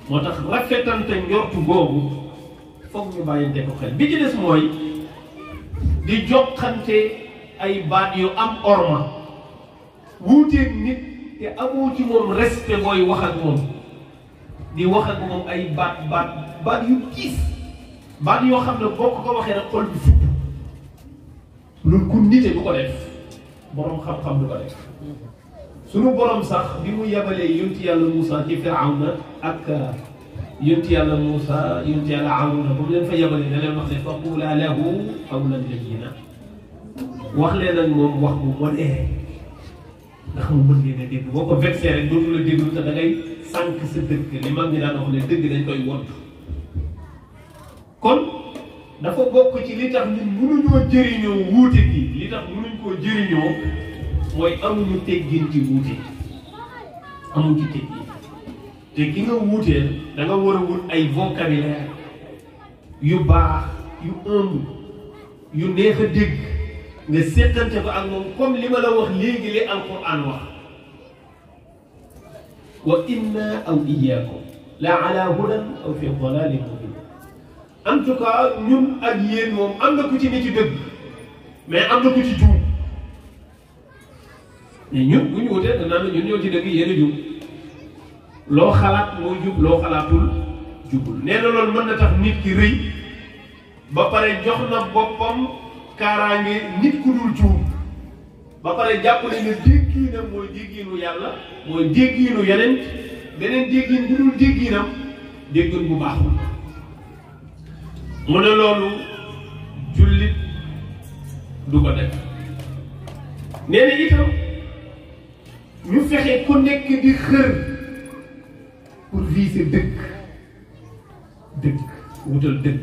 moo tax rafetante njortu googu foog ñu bàyyinte ko xel bi ci des mooy di joxante ay baat yu am orma wuuteeg nit te amoo ci moom respect booy wax ak moom di wax ak moom ay baat yu kiis baat yoo xam ne boo ko waxee rek xol bi fupp loolu ku nite du ko def boroom xam-xam du ko def sunu borom sax bi mu yabalee yonti yàlla Moussa ci Firawna ak yonti yàlla Moussa yonti yàlla Haaruna ba mu leen fa yabalee da leen wax ne faqulaa lahu qawlan layyinan wax leen ak moom wax bu modéré ndax mu mën leen a dégg boo ko vexé rek dootu la déglu te da ngay sànq sa dëgg li mag ñi daan wax ne dëgg dañ koy wont kon dafa bokk ci li tax ñun mënuñoo jëriñoo wuute gi li tax mënuñ koo jëriñoo mooy amuñu teggin ci wuute amuñ ci teggin te ki nga wuuteel da nga war a wut ay vocabulaire yu baax yu humble yu neex a dégg nga seetante ko ak moom comme li ma la wax léegi li alquran wax wa inna aw iyyakum la ala hudan aw fi dalalin mubin en tout cas ñun ak yéen moom am na ku ci ne ci dëgg mais am na ku ci juum mais ñun bu ñu wutee danaa ne ñun ñoo ci dëgg yéen a jub loo xalaat moo jub loo xalaatul jubul nee na loolu mën na tax nit ki rëy ba pare jox na boppam kaaraange nit ku dul juum ba pare jàppale ne déggiinam mooy déggiinu yàlla mooy déggiinu yeneen beneen déggiin bu dul déggiinam déggin bu baaxul mu ne loolu jullit du ko def nee na itam ñu fexe ku nekk di xër pour viser dëgg wutal dëgg